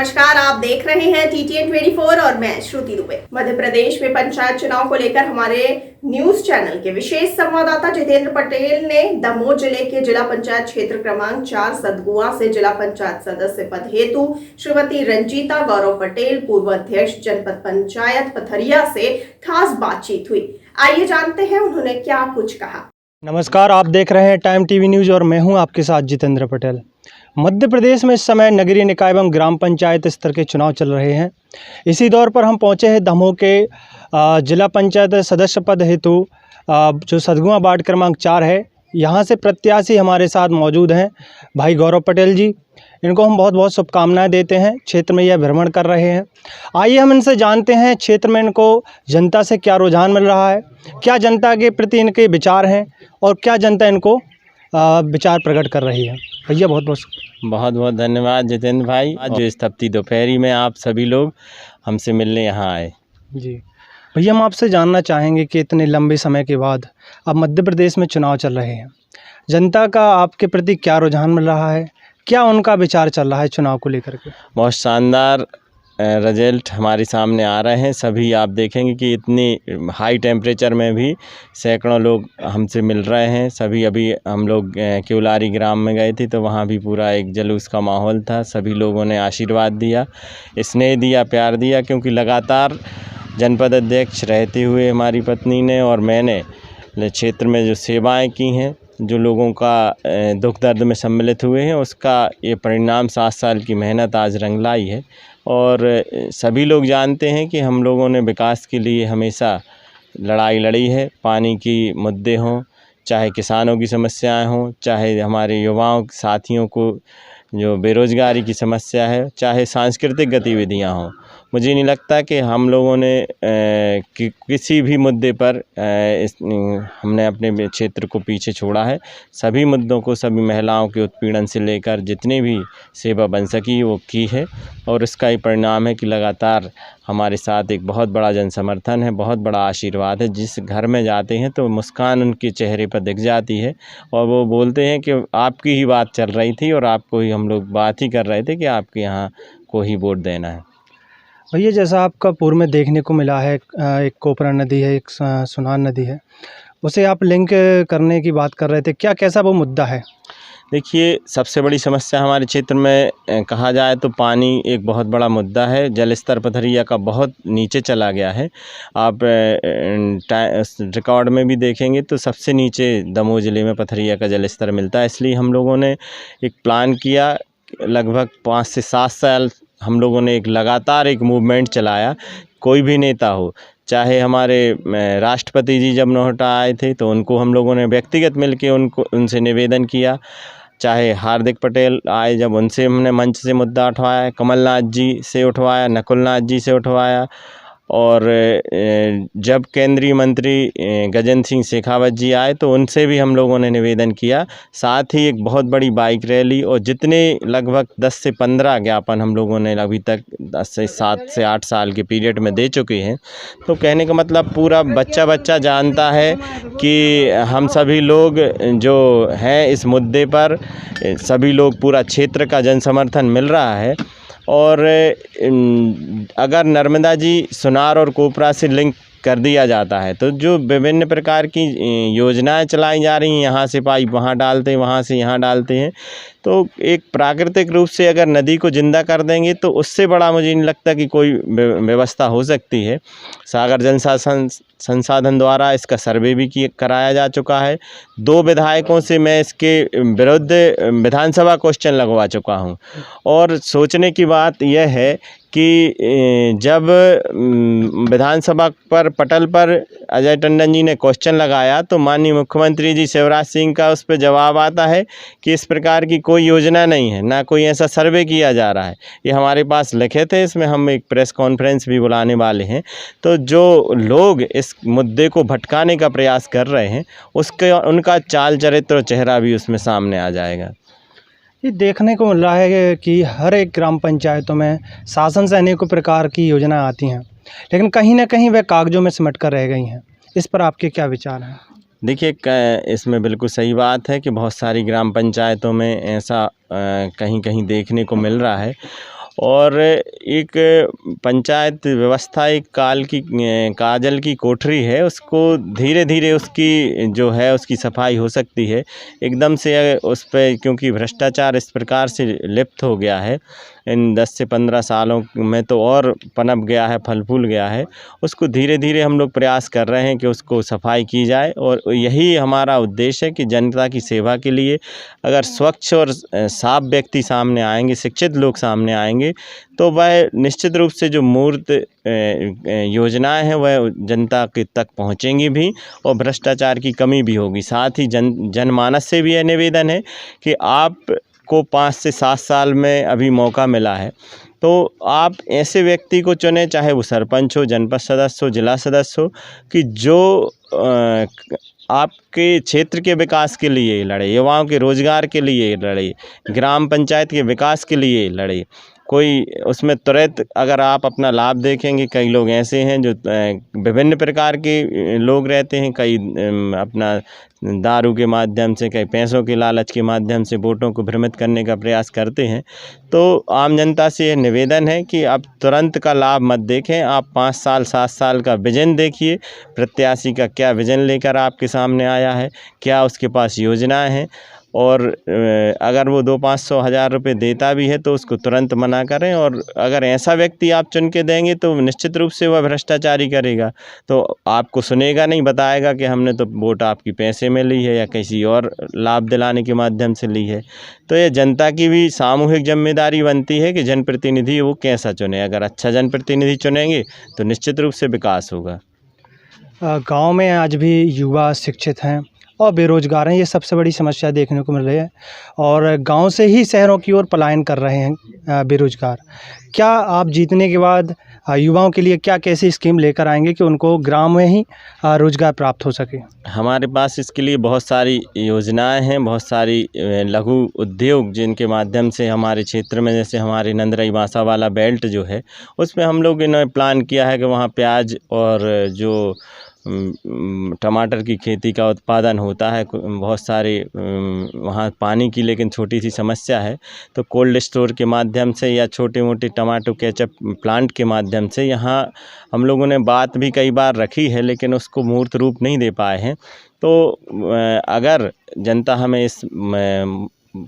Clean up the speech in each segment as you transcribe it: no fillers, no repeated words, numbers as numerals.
नमस्कार, आप देख रहे हैं TTN 24 और मैं श्रुति दुबे। मध्य प्रदेश में पंचायत चुनाव को लेकर हमारे न्यूज चैनल के विशेष संवाददाता जितेंद्र पटेल ने दमोह जिले के जिला पंचायत क्षेत्र क्रमांक 4 सदगुआ से जिला पंचायत सदस्य पद हेतु श्रीमती रंजीता गौरव पटेल, पूर्व अध्यक्ष जनपद पंचायत पथरिया से खास बातचीत हुई। आइए जानते हैं उन्होंने क्या कुछ कहा। नमस्कार, आप देख रहे हैं टाइम टीवी न्यूज़ और मैं हूं आपके साथ जितेंद्र पटेल। मध्य प्रदेश में इस समय नगरीय निकाय एवं ग्राम पंचायत स्तर के चुनाव चल रहे हैं। इसी दौर पर हम पहुंचे हैं दमोह के जिला पंचायत सदस्य पद हेतु जो सदगुआ वार्ड क्रमांक 4 है, यहां से प्रत्याशी हमारे साथ मौजूद हैं भाई गौरव पटेल जी। इनको हम बहुत बहुत शुभकामनाएं देते हैं। क्षेत्र में यह भ्रमण कर रहे हैं। आइए हम इनसे जानते हैं क्षेत्र में इनको जनता से क्या रुझान मिल रहा है, क्या जनता के प्रति इनके विचार हैं और क्या जनता इनको विचार प्रकट कर रही है। भैया बहुत बहुत धन्यवाद जितेंद्र भाई। आज जो इस तपती दोपहरी में आप सभी लोग हमसे मिलने यहाँ आए। जी भैया, हम आपसे जानना चाहेंगे कि इतने लंबे समय के बाद अब मध्य प्रदेश में चुनाव चल रहे हैं, जनता का आपके प्रति क्या रुझान मिल रहा है, क्या उनका विचार चल रहा है चुनाव को लेकर के। बहुत शानदार रिजल्ट हमारे सामने आ रहे हैं। सभी आप देखेंगे कि इतनी हाई टेम्परेचर में भी सैकड़ों लोग हमसे मिल रहे हैं। सभी अभी हम लोग केवलारी ग्राम में गए थे तो वहाँ भी पूरा एक जुलूस का माहौल था। सभी लोगों ने आशीर्वाद दिया, स्नेह दिया, प्यार दिया, क्योंकि लगातार जनपद अध्यक्ष रहते हुए हमारी पत्नी ने और मैंने क्षेत्र में जो सेवाएं की हैं, जो लोगों का दुख दर्द में सम्मिलित हुए हैं, उसका ये परिणाम 7 साल की मेहनत आज रंग लाई है। और सभी लोग जानते हैं कि हम लोगों ने विकास के लिए हमेशा लड़ाई लड़ी है। पानी की मुद्दे हों, चाहे किसानों की समस्याएं हों, चाहे हमारे युवाओं साथियों को जो बेरोज़गारी की समस्या है, चाहे सांस्कृतिक गतिविधियां हों। मुझे नहीं लगता कि हम लोगों ने किसी भी मुद्दे पर हमने अपने क्षेत्र को पीछे छोड़ा है। सभी मुद्दों को, सभी महिलाओं के उत्पीड़न से लेकर जितनी भी सेवा बन सकी वो की है। और इसका ही परिणाम है कि लगातार हमारे साथ एक बहुत बड़ा जनसमर्थन है, बहुत बड़ा आशीर्वाद है। जिस घर में जाते हैं तो मुस्कान उनके चेहरे पर दिख जाती है और वो बोलते हैं कि आपकी ही बात चल रही थी और आपको ही हम लोग बात ही कर रहे थे कि आपके यहाँ को ही वोट देना है। भैया, जैसा आपका पूर्व में देखने को मिला है, एक कोपरा नदी है, एक सुनार नदी है, उसे आप लिंक करने की बात कर रहे थे, क्या कैसा वो मुद्दा है। देखिए, सबसे बड़ी समस्या हमारे क्षेत्र में कहा जाए तो पानी एक बहुत बड़ा मुद्दा है। जल स्तर पथरिया का बहुत नीचे चला गया है। आप रिकॉर्ड में भी देखेंगे तो सबसे नीचे दमोह ज़िले में पथरिया का जल स्तर मिलता है। इसलिए हम लोगों ने एक प्लान किया, लगभग 5 से 7 साल हम लोगों ने एक लगातार एक मूवमेंट चलाया। कोई भी नेता हो, चाहे हमारे राष्ट्रपति जी जब नोएडा आए थे तो उनको हम लोगों ने व्यक्तिगत मिलके उनसे निवेदन किया, चाहे हार्दिक पटेल आए जब उनसे हमने मंच से मुद्दा उठवाया, कमलनाथ जी से उठवाया, नकुलनाथ जी से उठवाया, और जब केंद्रीय मंत्री गजेंद्र सिंह शेखावत जी आए तो उनसे भी हम लोगों ने निवेदन किया। साथ ही एक बहुत बड़ी बाइक रैली और जितने लगभग 10 से 15 ज्ञापन हम लोगों ने अभी तक 7 से 8 साल के पीरियड में दे चुके हैं। तो कहने का मतलब पूरा बच्चा जानता है कि हम सभी लोग जो हैं इस मुद्दे पर, सभी लोग, पूरा क्षेत्र का जन समर्थन मिल रहा है। और अगर नर्मदा जी, सुनार और कोपरा से लिंक कर दिया जाता है तो जो विभिन्न प्रकार की योजनाएं चलाई जा रही हैं, यहाँ से पाइप वहाँ डालते हैं, वहाँ से यहाँ डालते हैं, तो एक प्राकृतिक रूप से अगर नदी को जिंदा कर देंगे तो उससे बड़ा मुझे नहीं लगता कि कोई व्यवस्था हो सकती है। सागर जल संसाधन द्वारा इसका सर्वे भी कराया जा चुका है। 2 विधायकों से मैं इसके विरुद्ध विधानसभा क्वेश्चन लगवा चुका हूं। और सोचने की बात यह है कि जब विधानसभा पर पटल पर अजय टंडन जी ने क्वेश्चन लगाया तो माननीय मुख्यमंत्री जी शिवराज सिंह का उस पर जवाब आता है कि इस प्रकार की कोई योजना नहीं है, ना कोई ऐसा सर्वे किया जा रहा है। ये हमारे पास लिखित है, इसमें हम एक प्रेस कॉन्फ्रेंस भी बुलाने वाले हैं। तो जो लोग इस मुद्दे को भटकाने का प्रयास कर रहे हैं उनका चाल चरित्र और चेहरा भी उसमें सामने आ जाएगा। ये देखने को मिल रहा है कि हर एक ग्राम पंचायतों में शासन से अनेकों प्रकार की योजनाएं आती हैं, लेकिन कहीं ना कहीं वह कागजों में सिमट कर रह गई हैं। इस पर आपके क्या विचार हैं। देखिए, इसमें बिल्कुल सही बात है कि बहुत सारी ग्राम पंचायतों में ऐसा कहीं कहीं देखने को मिल रहा है। और एक पंचायत व्यवस्था एक काजल की कोठरी है, उसको धीरे धीरे उसकी जो है उसकी सफाई हो सकती है। एकदम से उस पे क्योंकि भ्रष्टाचार इस प्रकार से लिप्त हो गया है इन 10 से 15 सालों में, तो और पनप गया है, फल फूल गया है। उसको धीरे धीरे हम लोग प्रयास कर रहे हैं कि उसको सफाई की जाए, और यही हमारा उद्देश्य है कि जनता की सेवा के लिए अगर स्वच्छ और साफ व्यक्ति सामने आएंगे, शिक्षित लोग सामने आएंगे, तो वह निश्चित रूप से जो मूर्त योजनाएं हैं वह जनता के तक पहुंचेंगी भी, और भ्रष्टाचार की कमी भी होगी। साथ ही जनमानस से भी यह निवेदन है कि आपको 5 से 7 साल में अभी मौका मिला है, तो आप ऐसे व्यक्ति को चुनें, चाहे वो सरपंच हो, जनपद सदस्य हो, जिला सदस्य हो, कि जो आपके क्षेत्र के विकास के लिए लड़े, युवाओं के रोजगार के लिए लड़े, ग्राम पंचायत के विकास के लिए लड़े। कोई उसमें त्वरित अगर आप अपना लाभ देखेंगे, कई लोग ऐसे हैं जो विभिन्न प्रकार के लोग रहते हैं, कई अपना दारू के माध्यम से, कई पैसों के लालच के माध्यम से वोटों को भ्रमित करने का प्रयास करते हैं। तो आम जनता से यह निवेदन है कि आप तुरंत का लाभ मत देखें, आप 5 साल 7 साल का विजन देखिए, प्रत्याशी का क्या विजन लेकर आपके सामने आया है, क्या उसके पास योजनाएं हैं, और अगर वो 200-500 हज़ार रुपये देता भी है तो उसको तुरंत मना करें। और अगर ऐसा व्यक्ति आप चुन के देंगे तो निश्चित रूप से वह भ्रष्टाचारी करेगा, तो आपको सुनेगा नहीं, बताएगा कि हमने तो वोट आपकी पैसे में ली है या किसी और लाभ दिलाने के माध्यम से ली है। तो ये जनता की भी सामूहिक जिम्मेदारी बनती है कि जनप्रतिनिधि वो कैसा चुने। अगर अच्छा जनप्रतिनिधि चुनेंगे तो निश्चित रूप से विकास होगा। गांव में आज भी युवा शिक्षित हैं और बेरोजगार हैं, ये सबसे बड़ी समस्या देखने को मिल रही है, और गांव से ही शहरों की ओर पलायन कर रहे हैं बेरोजगार। क्या आप जीतने के बाद युवाओं के लिए क्या कैसी स्कीम लेकर आएंगे कि उनको ग्राम में ही रोजगार प्राप्त हो सके? हमारे पास इसके लिए बहुत सारी योजनाएं हैं, बहुत सारी लघु उद्योग जिनके माध्यम से हमारे क्षेत्र में, जैसे हमारे नंदरई बांसावाला बेल्ट जो है, उसमें हम लोग ने प्लान किया है कि वहाँ प्याज और जो टमाटर की खेती का उत्पादन होता है, बहुत सारे वहाँ पानी की लेकिन छोटी सी समस्या है, तो कोल्ड स्टोर के माध्यम से या छोटे मोटे टमाटो केचप प्लांट के माध्यम से यहाँ हम लोगों ने बात भी कई बार रखी है, लेकिन उसको मूर्त रूप नहीं दे पाए हैं। तो अगर जनता हमें इस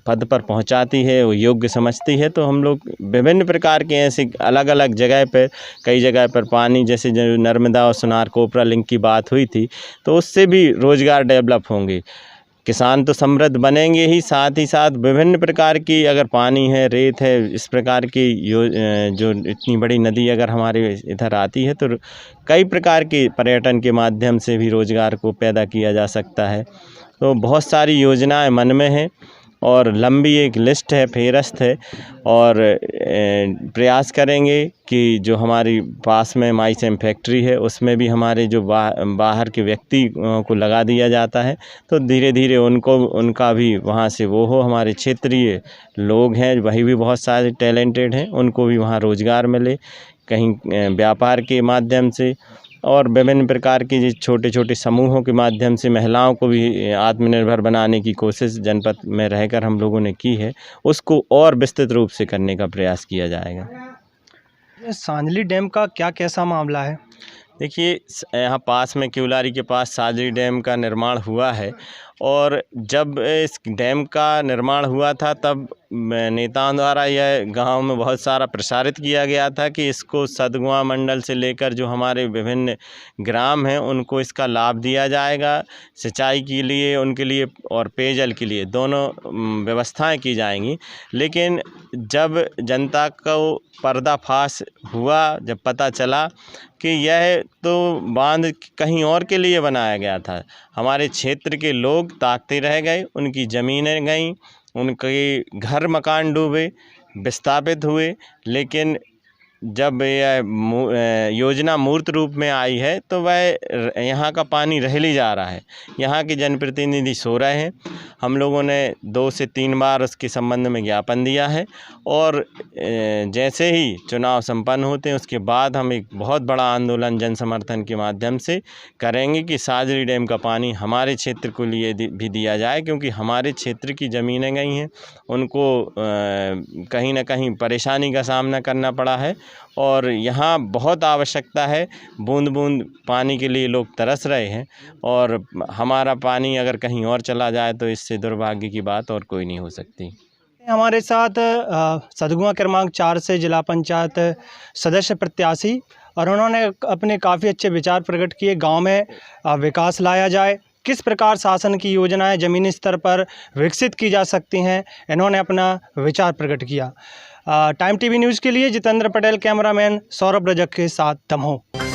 पद पर पहुंचाती है, वो योग्य समझती है, तो हम लोग विभिन्न प्रकार के ऐसे अलग अलग जगह पर, कई जगह पर पानी, जैसे जो नर्मदा और सुनार कोपरा लिंक की बात हुई थी, तो उससे भी रोजगार डेवलप होंगे। किसान तो समृद्ध बनेंगे ही, साथ ही साथ विभिन्न प्रकार की, अगर पानी है, रेत है, इस प्रकार की जो इतनी बड़ी नदी अगर हमारे इधर आती है, तो कई प्रकार के पर्यटन के माध्यम से भी रोजगार को पैदा किया जा सकता है। तो बहुत सारी योजनाएं मन में हैं और लंबी एक लिस्ट है, फेहरिस्त है, और प्रयास करेंगे कि जो हमारी पास में माईसेम फैक्ट्री है उसमें भी हमारे जो बाहर के व्यक्ति को लगा दिया जाता है, तो धीरे धीरे उनका भी वहाँ से वो हो। हमारे क्षेत्रीय लोग हैं, वही भी बहुत सारे टैलेंटेड हैं, उनको भी वहाँ रोज़गार मिले, कहीं व्यापार के माध्यम से, और विभिन्न प्रकार के जो छोटे छोटे समूहों के माध्यम से महिलाओं को भी आत्मनिर्भर बनाने की कोशिश जनपद में रहकर हम लोगों ने की है, उसको और विस्तृत रूप से करने का प्रयास किया जाएगा। सांजली डैम का क्या कैसा मामला है? देखिए, यहाँ पास में क्यूलारी के पास सांजली डैम का निर्माण हुआ है, और जब इस डैम का निर्माण हुआ था तब नेताओं द्वारा यह गांव में बहुत सारा प्रसारित किया गया था कि इसको सतगुआ मंडल से लेकर जो हमारे विभिन्न ग्राम हैं उनको इसका लाभ दिया जाएगा, सिंचाई के लिए उनके लिए और पेयजल के लिए दोनों व्यवस्थाएं की जाएंगी। लेकिन जब जनता को पर्दाफाश हुआ, जब पता चला कि यह तो बांध कहीं और के लिए बनाया गया था, हमारे क्षेत्र के लोग ताकते रह गए, उनकी ज़मीनें गईं, उनके घर मकान डूबे, विस्थापित हुए, लेकिन जब यह योजना मूर्त रूप में आई है तो वह यहाँ का पानी रहली जा रहा है। यहाँ के जनप्रतिनिधि सो रहे हैं। हम लोगों ने 2 से 3 बार उसके संबंध में ज्ञापन दिया है और जैसे ही चुनाव संपन्न होते हैं उसके बाद हम एक बहुत बड़ा आंदोलन जन समर्थन के माध्यम से करेंगे कि साजरी डैम का पानी हमारे क्षेत्र को लिए भी दिया जाए, क्योंकि हमारे क्षेत्र की ज़मीनें गई हैं, उनको कहीं ना कहीं परेशानी का सामना करना पड़ा है और यहाँ बहुत आवश्यकता है। बूंद बूंद पानी के लिए लोग तरस रहे हैं और हमारा पानी अगर कहीं और चला जाए तो इससे दुर्भाग्य की बात और कोई नहीं हो सकती। हमारे साथ सदगुआ क्रमांक 4 से जिला पंचायत सदस्य प्रत्याशी, और उन्होंने अपने काफ़ी अच्छे विचार प्रकट किए। गांव में विकास लाया जाए, किस प्रकार शासन की योजनाएं ज़मीनी स्तर पर विकसित की जा सकती हैं, इन्होंने अपना विचार प्रकट किया। टाइम टीवी न्यूज़ के लिए जितेंद्र पटेल, कैमरामैन सौरभ रजक के साथ दमोह।